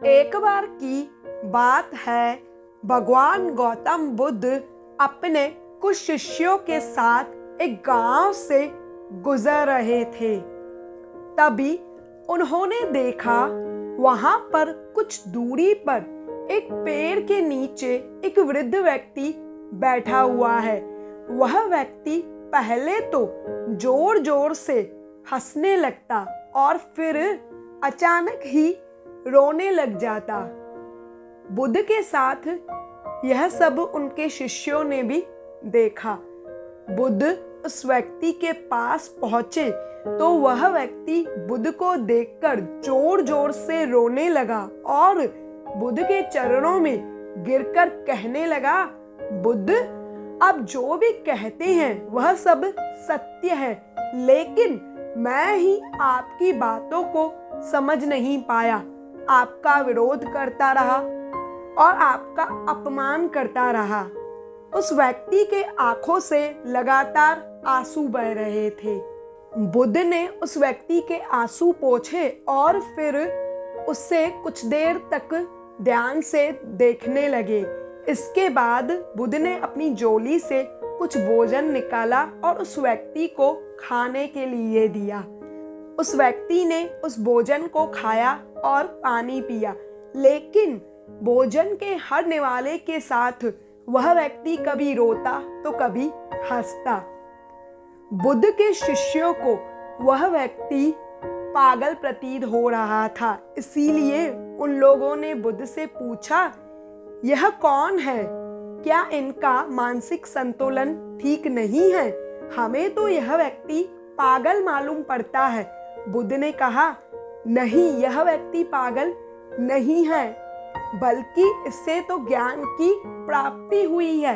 एक बार की बात है, भगवान गौतम बुद्ध अपने कुछ शिष्यों के साथ एक गांव से गुजर रहे थे। तभी उन्होंने देखा वहां पर कुछ दूरी पर एक पेड़ के नीचे एक वृद्ध व्यक्ति बैठा हुआ है। वह व्यक्ति पहले तो जोर जोर से हंसने लगता और फिर अचानक ही रोने लग जाता। बुद्ध के साथ यह सब उनके शिष्यों ने भी देखा। बुद्ध उस व्यक्ति के पास पहुंचे तो वह व्यक्ति बुद्ध को देखकर जोर जोर से रोने लगा और बुद्ध के चरणों में गिरकर कहने लगा, बुद्ध, आप जो भी कहते हैं वह सब सत्य है, लेकिन मैं ही आपकी बातों को समझ नहीं पाया। आपका विरोध करता रहा और आपका अपमान करता रहा। उस व्यक्ति के आंखों से लगातार आंसू बह रहे थे। बुद्ध ने उस व्यक्ति के आंसू पोंछे और फिर उससे कुछ देर तक ध्यान से देखने लगे। इसके बाद बुद्ध ने अपनी झोली से कुछ भोजन निकाला और उस व्यक्ति को खाने के लिए दिया। उस व्यक्ति ने उस भोजन को खाया और पानी पिया, लेकिन भोजन के हर निवाले के साथ वह व्यक्ति कभी रोता तो कभी हंसता। बुद्ध के शिष्यों को वह व्यक्ति पागल प्रतीत हो रहा था। इसीलिए उन लोगों ने बुद्ध से पूछा, यह कौन है? क्या इनका मानसिक संतुलन ठीक नहीं है? हमें तो यह व्यक्ति पागल मालूम पड़ता है। बुद्ध ने कहा, नहीं, यह व्यक्ति पागल नहीं है, बल्कि इससे तो ज्ञान की प्राप्ति हुई है।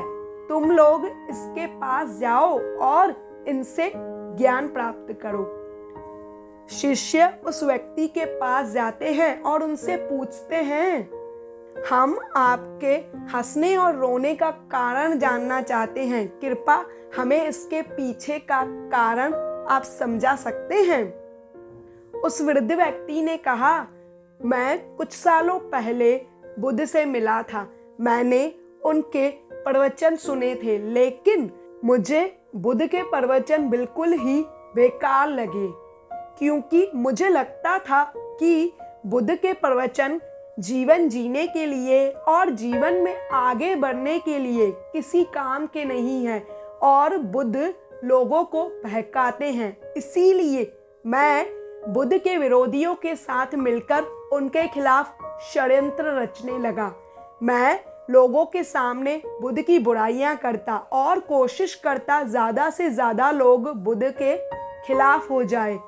तुम लोग इसके पास जाओ और इनसे ज्ञान प्राप्त करो। शिष्य उस व्यक्ति के पास जाते हैं और उनसे पूछते हैं, हम आपके हंसने और रोने का कारण जानना चाहते हैं। कृपया हमें इसके पीछे का कारण आप समझा सकते हैं? उस वृद्ध व्यक्ति ने कहा, मैं कुछ सालों पहले बुद्ध से मिला था। मैंने उनके प्रवचन सुने थे, लेकिन मुझे बुद्ध के प्रवचन बिल्कुल ही बेकार लगे, क्योंकि मुझे लगता था कि बुद्ध के प्रवचन जीवन जीने के लिए और जीवन में आगे बढ़ने के लिए किसी काम के नहीं हैं और बुद्ध लोगों को बहकाते हैं। इसीलिए मैं बुद्ध के विरोधियों के साथ मिलकर उनके खिलाफ षड्यंत्र रचने लगा। मैं लोगों के सामने बुद्ध की बुराइयां करता और कोशिश करता ज़्यादा से ज़्यादा लोग बुद्ध के खिलाफ हो जाए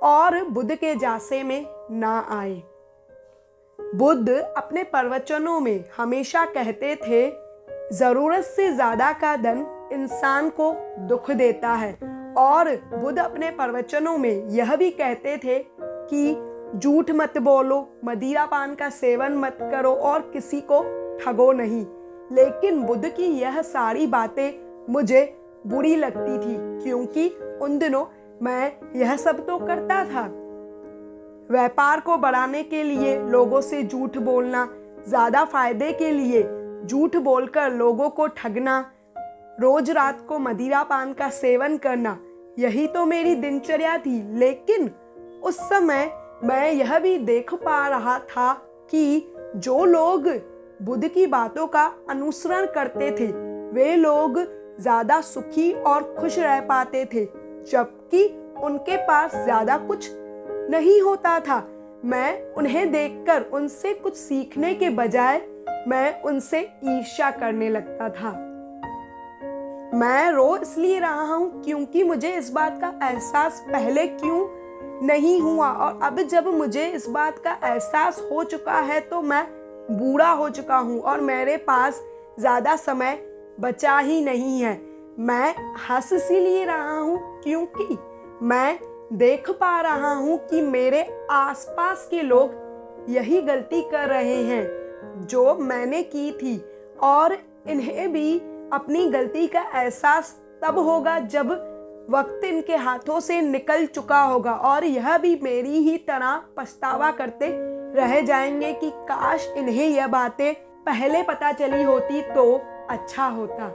और बुद्ध के जासे में ना आए। बुद्ध अपने प्रवचनों में हमेशा कहते थे, ज़रूरत से ज़्यादा का धन इंसान को दुख देता है। और बुद्ध अपने प्रवचनों में यह भी कहते थे कि झूठ मत बोलो, मदिरा पान का सेवन मत करो और किसी को ठगो नहीं। लेकिन बुद्ध की यह सारी बातें मुझे बुरी लगती थी, क्योंकि उन दिनों मैं यह सब तो करता था। व्यापार को बढ़ाने के लिए लोगों से झूठ बोलना, ज़्यादा फायदे के लिए झूठ बोलकर लोगों को ठगना, रोज रात को मदिरा पान का सेवन करना, यही तो मेरी दिनचर्या थी। लेकिन उस समय मैं यह भी देख पा रहा था कि जो लोग बुद्ध की बातों का अनुसरण करते थे वे लोग ज़्यादा सुखी और खुश रह पाते थे, जबकि उनके पास ज़्यादा कुछ नहीं होता था। मैं उन्हें देखकर उनसे कुछ सीखने के बजाय मैं उनसे ईर्ष्या करने लगता था। मैं रो इसलिए रहा हूँ क्योंकि मुझे इस बात का एहसास पहले क्यों नहीं हुआ, और अब जब मुझे इस बात का एहसास हो चुका है तो मैं बूढ़ा हो चुका हूँ और मेरे पास ज़्यादा समय बचा ही नहीं है। मैं हंस इसीलिए रहा हूँ क्योंकि मैं देख पा रहा हूँ कि मेरे आसपास के लोग यही गलती कर रहे हैं जो मैंने की थी, और इन्हें भी अपनी गलती का एहसास तब होगा जब वक्त इनके हाथों से निकल चुका होगा और यह भी मेरी ही तरह पछतावा करते रह जाएंगे कि काश इन्हें यह बातें पहले पता चली होती तो अच्छा होता।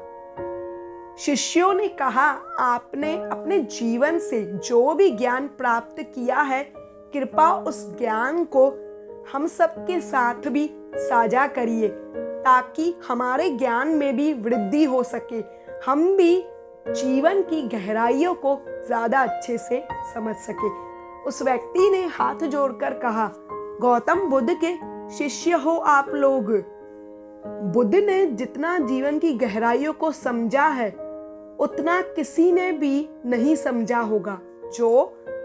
शिष्यों ने कहा, आपने अपने जीवन से जो भी ज्ञान प्राप्त किया है, कृपा उस ज्ञान को हम सबके साथ भी साझा करिए ताकि हमारे ज्ञान में भी वृद्धि हो सके, हम भी जीवन की गहराइयों को ज्यादा अच्छे से समझ सके। उस व्यक्ति ने हाथ जोड़कर कहा, गौतम बुद्ध के शिष्य हो आप लोग। बुद्ध ने जितना जीवन की गहराइयों को समझा है उतना किसी ने भी नहीं समझा होगा। जो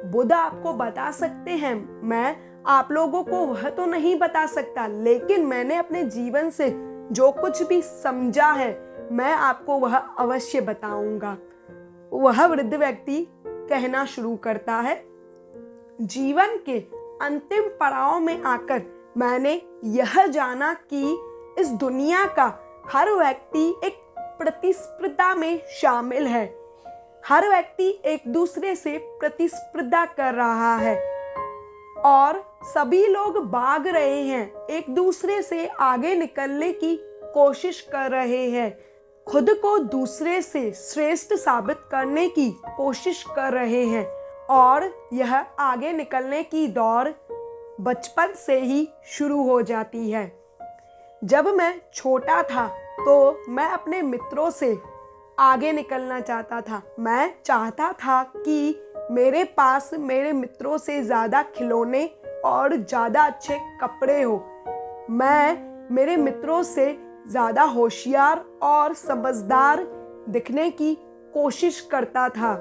बुद्ध आपको बता सकते हैं, मैं आप लोगों को वह तो नहीं बता सकता, लेकिन मैंने अपने जीवन से जो कुछ भी समझा है मैं आपको वह अवश्य बताऊंगा। वह वृद्ध व्यक्ति कहना शुरू करता है, जीवन के अंतिम पड़ाव में आकर मैंने यह जाना कि इस दुनिया का हर व्यक्ति एक प्रतिस्पर्धा में शामिल है। हर व्यक्ति एक दूसरे से प्रतिस्पर्धा कर रहा है और सभी लोग भाग रहे हैं, एक दूसरे से आगे निकलने की कोशिश कर रहे हैं, खुद को दूसरे से श्रेष्ठ साबित करने की कोशिश कर रहे हैं और यह आगे निकलने की दौड़ बचपन से ही शुरू हो जाती है। जब मैं छोटा था तो मैं अपने मित्रों से आगे निकलना चाहता था। मैं चाहता था कि मेरे पास मेरे मित्रों से ज़्यादा खिलौने और ज़्यादा अच्छे कपड़े हो। मैं मेरे मित्रों से ज़्यादा होशियार और समझदार दिखने की कोशिश करता था,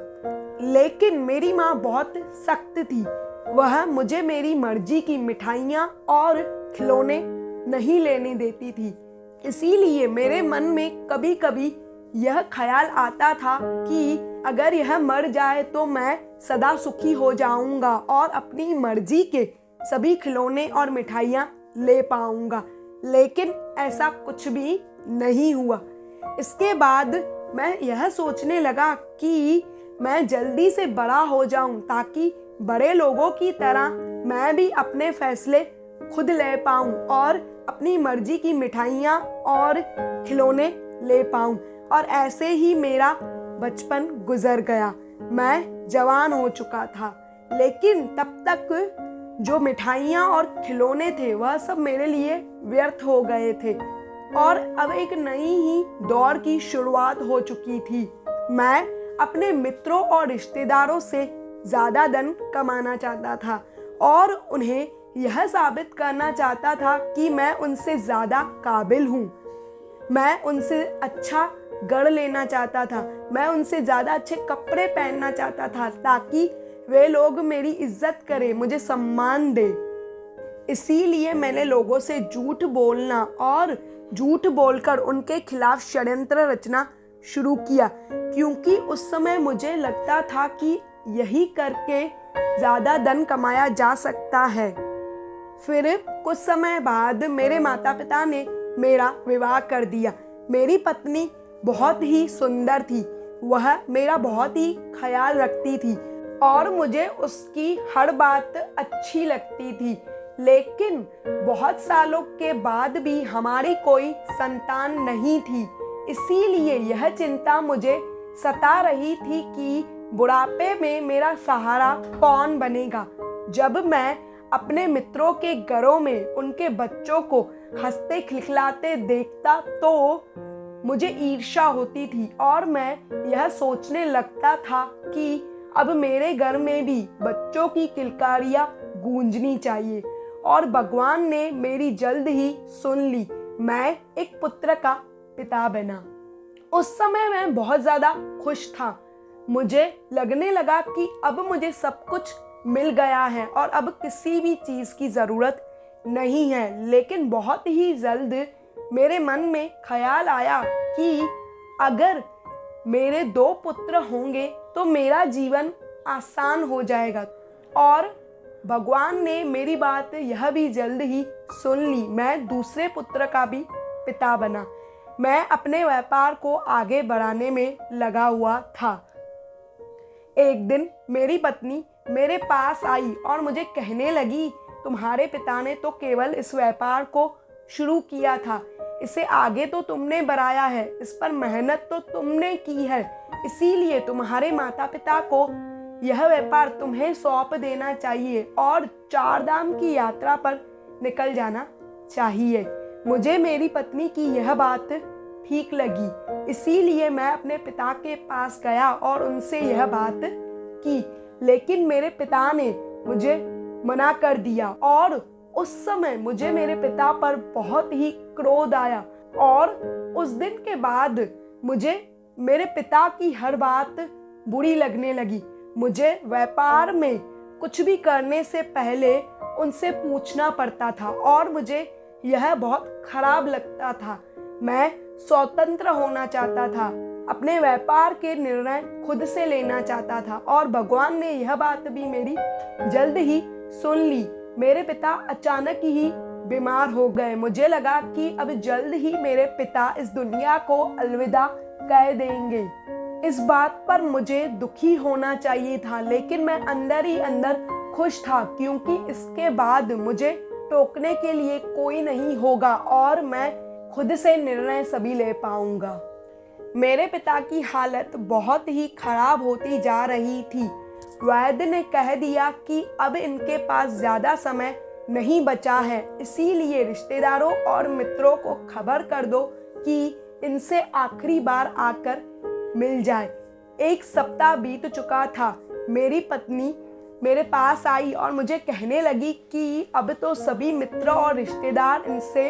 लेकिन मेरी माँ बहुत सख्त थी। वह मुझे मेरी मर्जी की मिठाइयाँ और खिलौने नहीं लेने देती थी। इसीलिए मेरे मन में कभी कभी यह ख्याल आता था कि अगर यह मर जाए तो मैं सदा सुखी हो जाऊंगा और अपनी मर्जी के सभी खिलौने और मिठाइयाँ ले पाऊंगा, लेकिन ऐसा कुछ भी नहीं हुआ। इसके बाद मैं यह सोचने लगा कि मैं जल्दी से बड़ा हो जाऊं ताकि बड़े लोगों की तरह मैं भी अपने फैसले खुद ले पाऊं और अपनी मर्जी की मिठाइयाँ और खिलौने ले पाऊं। और ऐसे ही मेरा बचपन गुजर गया। मैं जवान हो चुका था, लेकिन तब तक जो मिठाइयाँ और खिलौने थे वह सब मेरे लिए व्यर्थ हो गए थे और अब एक नई ही दौर की शुरुआत हो चुकी थी। मैं अपने मित्रों और रिश्तेदारों से ज़्यादा धन कमाना चाहता था और उन्हें यह साबित करना चाहता था कि मैं उनसे ज़्यादा काबिल हूँ। मैं उनसे अच्छा गढ़ लेना चाहता था, मैं उनसे ज़्यादा अच्छे कपड़े पहनना चाहता था ताकि वे लोग मेरी इज्जत करें, मुझे सम्मान दे। इसीलिए मैंने लोगों से झूठ बोलना और झूठ बोलकर उनके खिलाफ षड्यंत्र रचना शुरू किया, क्योंकि उस समय मुझे लगता था कि यही करके ज़्यादा धन कमाया जा सकता है। फिर कुछ समय बाद मेरे माता पिता ने मेरा विवाह कर दिया। मेरी पत्नी बहुत ही सुंदर थी, वह मेरा बहुत ही ख्याल रखती थी और मुझे उसकी हर बात अच्छी लगती थी, लेकिन बहुत सालों के बाद भी हमारी कोई संतान नहीं थी। इसीलिए यह चिंता मुझे सता रही थी कि बुढ़ापे में मेरा सहारा कौन बनेगा। जब मैं अपने मित्रों के घरों में उनके बच्चों को हंसते खिलखिलाते देखता तो मुझे ईर्ष्या होती थी और मैं यह सोचने लगता था कि अब मेरे घर में भी बच्चों की किलकारियाँ गूंजनी चाहिए। और भगवान ने मेरी जल्द ही सुन ली। मैं एक पुत्र का पिता बना। उस समय मैं बहुत ज़्यादा खुश था। मुझे लगने लगा कि अब मुझे सब कुछ मिल गया है और अब किसी भी चीज़ की ज़रूरत नहीं है। लेकिन बहुत ही जल्द मेरे मन में ख्याल आया कि अगर मेरे 2 पुत्र होंगे तो मेरा जीवन आसान हो जाएगा। और भगवान ने मेरी बात यह भी जल्द ही सुन ली। मैं दूसरे पुत्र का भी पिता बना। मैं अपने व्यापार को आगे बढ़ाने में लगा हुआ था। एक दिन मेरी पत्नी मेरे पास आई और मुझे कहने लगी, तुम्हारे पिता ने तो केवल इस व्यापार को शुरू किया था, इसे आगे तो तुमने बढ़ाया है, इस पर मेहनत तो तुमने की है, इसीलिए तुम्हारे माता पिता को यह व्यापार तुम्हें सौंप देना चाहिए और 4 धाम की यात्रा पर निकल जाना चाहिए। मुझे मेरी पत्नी की यह बात ठीक लगी, इसीलिए मैं अपने पिता के पास गया और उनसे यह बात की, लेकिन मेरे पिता ने मुझे मना कर दिया और उस समय मुझे मेरे पिता पर बहुत ही क्रोध आया और उस दिन के बाद मुझे मेरे पिता की हर बात बुरी लगने लगी। मुझे व्यापार में कुछ भी करने से पहले उनसे पूछना पड़ता था और मुझे यह बहुत खराब लगता था। मैं स्वतंत्र होना चाहता था, अपने व्यापार के निर्णय खुद से लेना चाहता था और भगवान ने यह बात भी मेरी जल्द ही सुन ली। मेरे पिता अचानक ही बीमार हो गए। मुझे लगा कि अब जल्द ही मेरे पिता इस दुनिया को अलविदा कह देंगे। इस बात पर मुझे दुखी होना चाहिए था, लेकिन मैं अंदर ही अंदर खुश था क्योंकि इसके बाद मुझे टोकने के लिए कोई नहीं होगा और मैं खुद से निर्णय सभी ले पाऊंगा। मेरे पिता की हालत बहुत ही खराब होती जा रही थी। वैद्य ने कह दिया कि अब इनके पास ज्यादा समय नहीं बचा है, इसीलिए रिश्तेदारों और मित्रों को खबर कर दो कि इनसे आखिरी बार आकर मिल जाए। 1 सप्ताह बीत चुका था। मेरी पत्नी मेरे पास आई और मुझे कहने लगी कि अब तो सभी मित्र और रिश्तेदार इनसे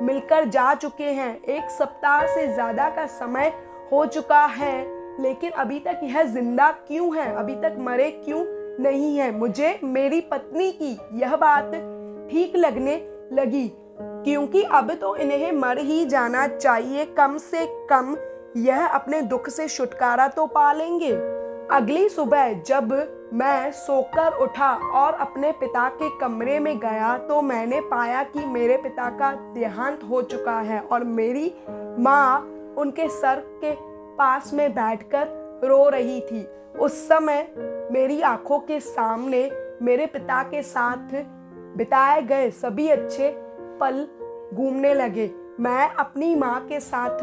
मिलकर जा चुके हैं। 1 सप्ताह से ज्यादा का समय हो चुका है, लेकिन अभी तक यह जिंदा क्यों है, अभी तक मरे क्यों नहीं है। मुझे मेरी पत्नी की यह बात ठीक लगने लगी क्योंकि अब तो इन्हें मर ही जाना चाहिए, कम से कम यह अपने दुख से छुटकारा तो पा लेंगे। अगली सुबह जब मैं सोकर उठा और अपने पिता के कमरे में गया तो मैंने पाया कि मेरे पिता का देहांत हो चुका है और मेरी माँ उनके सर के पास में बैठकर रो रही थी। उस समय मेरी आंखों के सामने मेरे पिता के साथ बिताए गए सभी अच्छे पल घूमने लगे। मैं अपनी माँ के साथ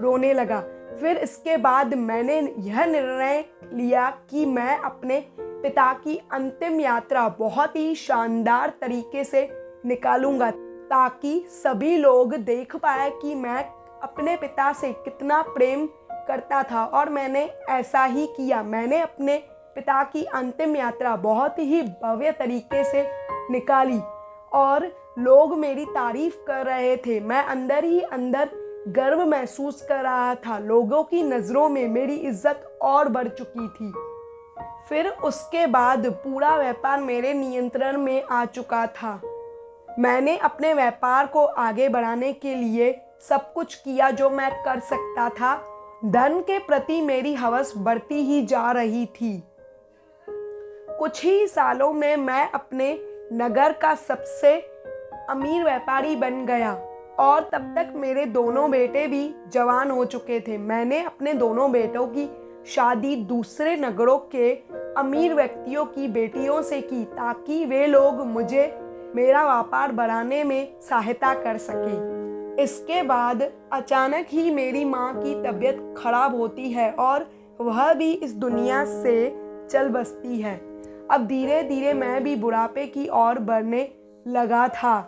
रोने लगा। फिर इसके बाद मैंने यह निर्णय लिया कि मैं अपने पिता की अंतिम यात्रा बहुत ही शानदार तरीके से निकालूंगा ताकि सभी लोग देख पाए कि मैं अपने पिता से कितना प्रेम करता था और मैंने ऐसा ही किया। मैंने अपने पिता की अंतिम यात्रा बहुत ही भव्य तरीके से निकाली और लोग मेरी तारीफ कर रहे थे। मैं अंदर ही अंदर गर्व महसूस कर रहा था। लोगों की नज़रों में मेरी इज्जत और बढ़ चुकी थी। फिर उसके बाद पूरा व्यापार मेरे नियंत्रण में आ चुका था। मैंने अपने व्यापार को आगे बढ़ाने के लिए सब कुछ किया जो मैं कर सकता था। धन के प्रति मेरी हवस बढ़ती ही जा रही थी। कुछ ही सालों में मैं अपने नगर का सबसे अमीर व्यापारी बन गया और तब तक मेरे दोनों बेटे भी जवान हो चुके थे। मैंने अपने दोनों बेटों की शादी दूसरे नगरों के अमीर व्यक्तियों की बेटियों से की ताकि वे लोग मुझे मेरा व्यापार बढ़ाने में सहायता कर सके। इसके बाद अचानक ही मेरी माँ की तबीयत खराब होती है और वह भी इस दुनिया से चल बसती है। अब धीरे धीरे मैं भी बुढ़ापे की ओर बढ़ने लगा था।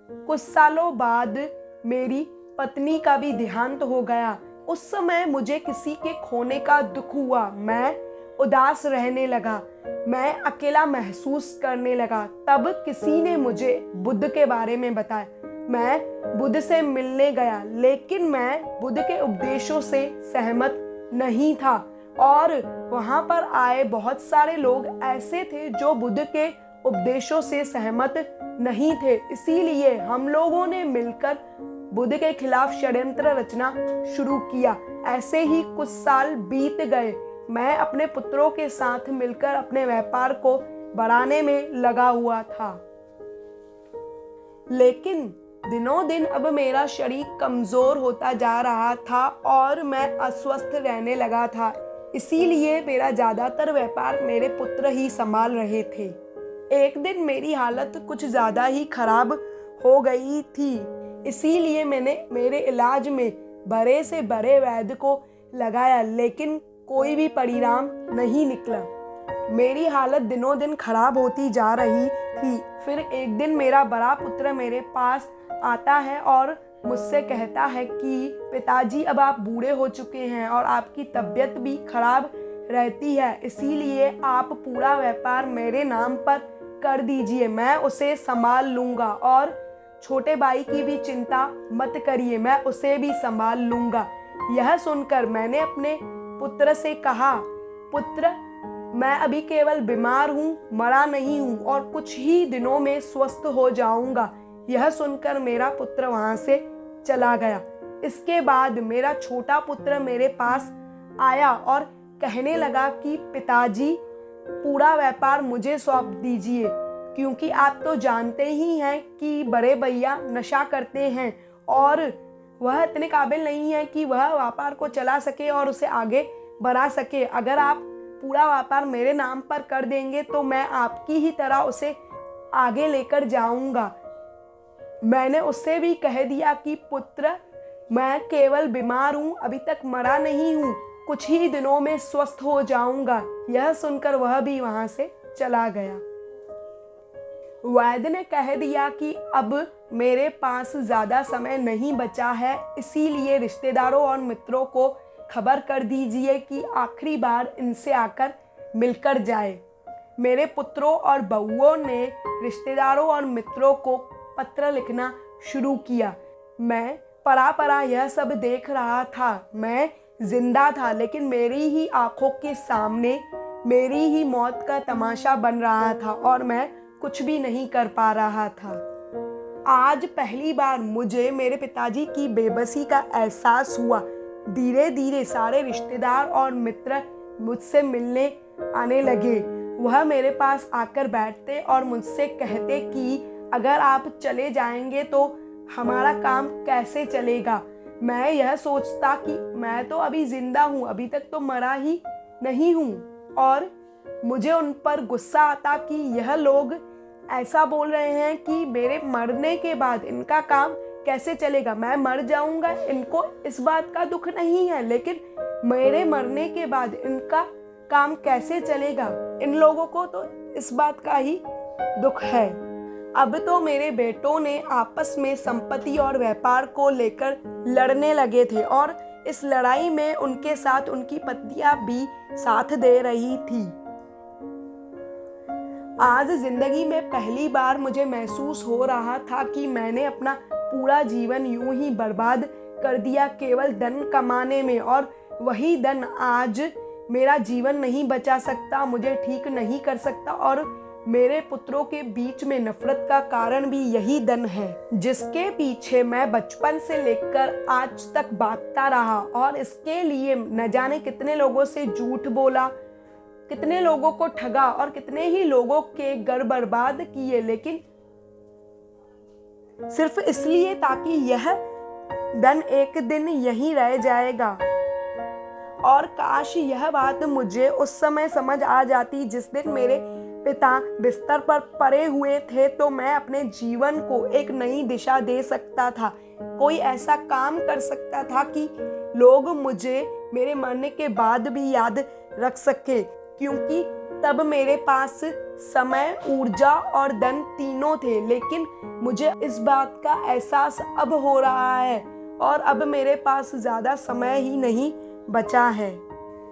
कुछ सालों बाद मेरी पत्नी का भी देहांत हो गया। उस समय मुझे किसी के खोने का दुख हुआ। मैं उदास रहने लगा, मैं अकेला महसूस करने लगा। तब किसी ने मुझे बुद्ध के बारे में बताया। मैं बुद्ध से मिलने गया, लेकिन मैं बुद्ध के उपदेशों से सहमत नहीं था और वहां पर आए बहुत सारे लोग ऐसे थे जो बुद्ध के उपदेशों से सहमत नहीं थे। इसीलिए हम लोगों ने मिलकर बुद्ध के खिलाफ षड्यंत्र रचना शुरू किया। ऐसे ही कुछ साल बीत गए। मैं अपने पुत्रों के साथ मिलकर अपने व्यापार को बढ़ाने में लगा हुआ था, लेकिन दिनों दिन अब मेरा शरीर कमजोर होता जा रहा था और मैं अस्वस्थ रहने लगा था। इसीलिए मेरा ज़्यादातर व्यापार मेरे पुत्र ही संभाल रहे थे। एक दिन मेरी हालत कुछ ज़्यादा ही खराब हो गई थी, इसीलिए मैंने मेरे इलाज में बड़े से बड़े वैद्य को लगाया, लेकिन कोई भी परिणाम नहीं निकला। मेरी हालत दिनों दिन खराब होती जा रही थी। फिर एक दिन मेरा बड़ा पुत्र मेरे पास आता है और मुझसे कहता है कि पिताजी, अब आप बूढ़े हो चुके हैं और आपकी तबीयत भी खराब रहती है, इसीलिए आप पूरा व्यापार मेरे नाम पर कर दीजिए, मैं उसे संभाल लूँगा और छोटे भाई की भी चिंता मत करिए, मैं उसे भी संभाल लूँगा। यह सुनकर मैंने अपने पुत्र से कहा, पुत्र, मैं अभी केवल बीमार हूँ, मरा नहीं हूँ और कुछ ही दिनों में स्वस्थ हो जाऊँगा। यह सुनकर मेरा पुत्र वहाँ से चला गया। इसके बाद मेरा छोटा पुत्र मेरे पास आया और कहने लगा कि पिताजी, पूरा व्यापार मुझे सौंप दीजिए, क्योंकि आप तो जानते ही हैं कि बड़े भैया नशा करते हैं और वह इतने काबिल नहीं है कि वह व्यापार को चला सके और उसे आगे बढ़ा सके। अगर आप पूरा व्यापार मेरे नाम पर कर देंगे तो मैं आपकी ही तरह उसे आगे लेकर जाऊंगा। मैंने उससे भी कह दिया कि पुत्र, मैं केवल बीमार हूँ, अभी तक मरा नहीं हूँ, कुछ ही दिनों में स्वस्थ हो जाऊंगा। यह सुनकर वह भी वहाँ से चला गया। वैद्य ने कह दिया कि अब मेरे पास ज़्यादा समय नहीं बचा है, इसीलिए रिश्तेदारों और मित्रों को खबर कर दीजिए कि आखिरी बार इनसे आकर मिलकर जाए। मेरे पुत्रों और बहुओं ने रिश्तेदारों और मित्रों को पत्र लिखना शुरू किया। मैं परा यह सब देख रहा था। मैं जिंदा था, लेकिन मेरी ही आंखों के सामने मेरी ही मौत का तमाशा बन रहा था और मैं कुछ भी नहीं कर पा रहा था। आज पहली बार मुझे मेरे पिताजी की बेबसी का एहसास हुआ। धीरे धीरे सारे रिश्तेदार और मित्र मुझसे मिलने आने लगे। वह मेरे पास आकर बैठते और मुझसे कहते कि अगर आप चले जाएंगे तो हमारा काम कैसे चलेगा। मैं यह सोचता कि मैं तो अभी जिंदा हूँ, अभी तक तो मरा ही नहीं हूँ, और मुझे उन पर गुस्सा आता कि यह लोग ऐसा बोल रहे हैं कि मेरे मरने के बाद इनका काम कैसे चलेगा। मैं मर जाऊंगा, इनको इस बात का दुख नहीं है, लेकिन मेरे मरने के बाद इनका काम कैसे चलेगा। इन लोगों को तो इस बात का ही दुख है। अब तो मेरे बेटों ने आपस में संपत्ति और व्यापार को लेकर लड़ने लगे थे और इस लड़ाई में उनके साथ उनकी पत्नियां भी साथ दे रही थी। आज जिंदगी में पहली बार मुझे महसूस हो रहा था कि मैंने अपना पूरा जीवन यूं ही बर्बाद कर दिया केवल धन कमाने में, और वही धन आज मेरा जीवन नहीं बचा सकता, मुझे ठीक नहीं कर सकता, और मेरे पुत्रों के बीच में नफरत का कारण भी यही धन है, जिसके पीछे मैं बचपन से लेकर आज तक भागता रहा और इसके लिए न जाने कितने लोगों से झूठ बोला, कितने लोगों को ठगा और कितने ही लोगों के घर बर्बाद किए, लेकिन सिर्फ इसलिए ताकि यह धन एक दिन यहीं रह जाएगा। और काश यह बात मुझे उस समय समझ आ जाती जिस दिन मेरे पिता बिस्तर पर पड़े हुए थे, तो मैं अपने जीवन को एक नई दिशा दे सकता था। कोई ऐसा काम कर सकता था कि लोग मुझे मेरे मरने के बाद भी याद रख सके, क्योंकि तब मेरे पास समय, ऊर्जा और धन तीनों थे। लेकिन मुझे इस बात का एहसास अब हो रहा है और अब मेरे पास ज़्यादा समय ही नहीं बचा है।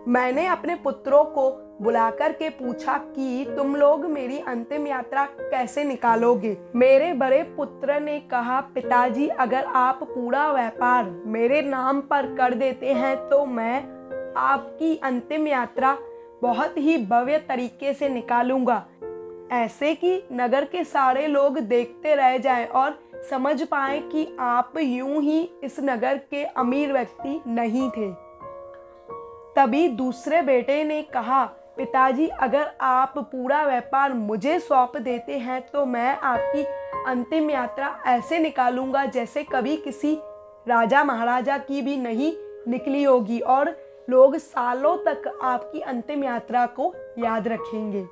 मैंने अपने पुत्रों को बुलाकर के पूछा कि तुम लोग मेरी अंतिम यात्रा कैसे निकालोगे। मेरे बड़े पुत्र ने कहा, पिताजी, अगर आप पूरा व्यापार मेरे नाम पर कर देते हैं तो मैं आपकी अंतिम यात्रा बहुत ही भव्य तरीके से निकालूंगा, ऐसे कि नगर के सारे लोग देखते रह जाएं और समझ पाएं कि आप यूं ही इस नगर के अमीर व्यक्ति नहीं थे। तभी दूसरे बेटे ने कहा, पिताजी, अगर आप पूरा व्यापार मुझे सौंप देते हैं तो मैं आपकी अंतिम यात्रा ऐसे निकालूंगा जैसे कभी किसी राजा महाराजा की भी नहीं निकली होगी, और लोग सालों तक आपकी अंतिम यात्रा को याद रखेंगे।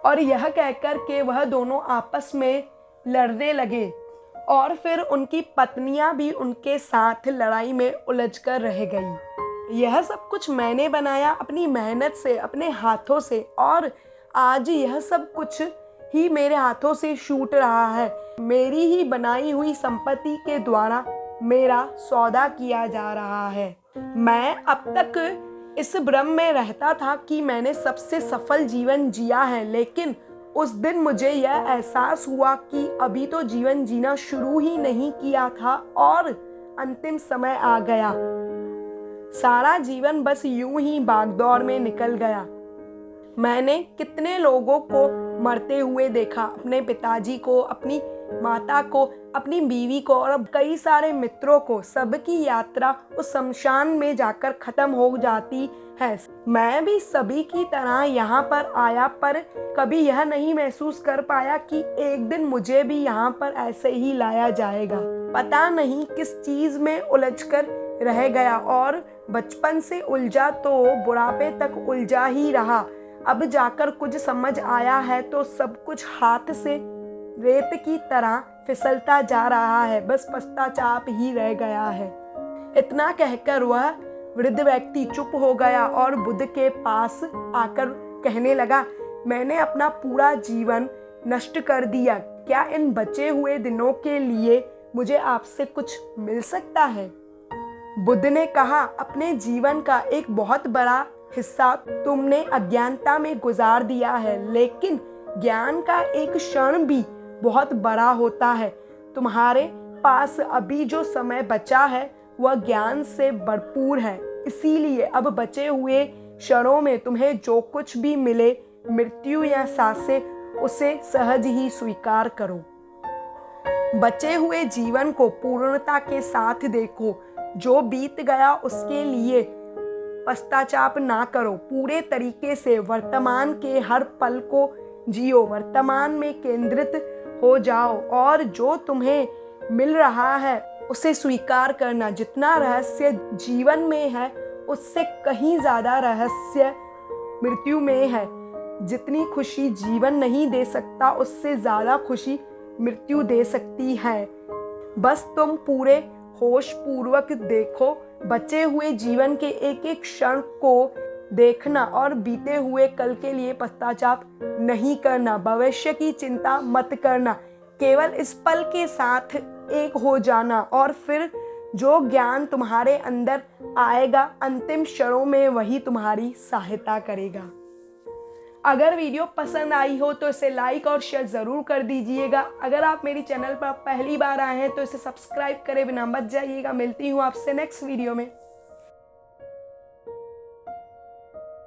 और यह कहकर के वह दोनों आपस में लड़ने लगे और फिर उनकी पत्नियां भी उनके साथ लड़ाई में उलझकर रह गई। यह सब कुछ मैंने बनाया अपनी मेहनत से, अपने हाथों से, और आज यह सब कुछ ही मेरे हाथों से छूट रहा है। मेरी ही बनाई हुई संपत्ति के द्वारा मेरा सौदा किया जा रहा है। मैं अब तक इस भ्रम में रहता था कि मैंने सबसे सफल जीवन जिया है, लेकिन उस दिन मुझे यह एहसास हुआ कि अभी तो जीवन जीना शुरू ही नहीं किया था और अंतिम समय आ गया। सारा जीवन बस यूं ही भागदौड़ में निकल गया। मैंने कितने लोगों को मरते हुए देखा, अपने पिताजी को, अपनी माता को, अपनी बीवी को और अब कई सारे मित्रों को। सबकी यात्रा उस शमशान में जाकर खत्म हो जाती है। मैं भी सभी की तरह यहाँ पर आया, पर कभी यह नहीं महसूस कर पाया कि एक दिन मुझे भी यहाँ पर ऐसे ही लाया जाएगा। पता नहीं किस चीज में उलझकर रह गया और बचपन से उलझा तो बुढ़ापे तक उलझा ही रहा। अब जाकर कुछ समझ आया है तो सब कुछ हाथ से रेत की तरह फिसलता जा रहा है, बस पश्चाताप ही रह गया है। इतना कहकर वह वृद्ध व्यक्ति चुप हो गया और बुद्ध के पास आकर कहने लगा, मैंने अपना पूरा जीवन नष्ट कर दिया। क्या इन बचे हुए दिनों के लिए मुझे आपसे कुछ मिल सकता है? बुद्ध ने कहा, अपने जीवन का एक बहुत बड़ा हिस्सा तुमने अज्ञानता में गुजार दिया है, लेकिन ज्ञान का एक क्षण भी बहुत बड़ा होता है। तुम्हारे पास अभी जो समय बचा है वह ज्ञान से भरपूर है, इसीलिए अब बचे हुए क्षणों में तुम्हें जो कुछ भी मिले, मृत्यु या सांसें, उसे सहज ही स्वीकार करो। बचे हुए जीवन को पूर्णता के साथ देखो। जो बीत गया उसके लिए पश्चाताप ना करो। पूरे तरीके से वर्तमान के हर पल को जियो, वर्तमान में केंद्रित हो जाओ और जो तुम्हें मिल रहा है उसे स्वीकार करना। जितना रहस्य जीवन में है उससे कहीं ज्यादा रहस्य मृत्यु में है। जितनी खुशी जीवन नहीं दे सकता उससे ज्यादा खुशी मृत्यु दे सकती है। बस तुम पूरे होश पूर्वक देखो, बचे हुए जीवन के एक एक क्षण को देखना और बीते हुए कल के लिए पश्चाताप नहीं करना। भविष्य की चिंता मत करना, केवल इस पल के साथ एक हो जाना और फिर जो ज्ञान तुम्हारे अंदर आएगा अंतिम क्षणों में वही तुम्हारी सहायता करेगा। अगर वीडियो पसंद आई हो तो इसे लाइक और शेयर ज़रूर कर दीजिएगा। अगर आप मेरी चैनल पर पहली बार आए हैं तो इसे सब्सक्राइब करे बिना मत जाइएगा। मिलती हूँ आपसे नेक्स्ट वीडियो में।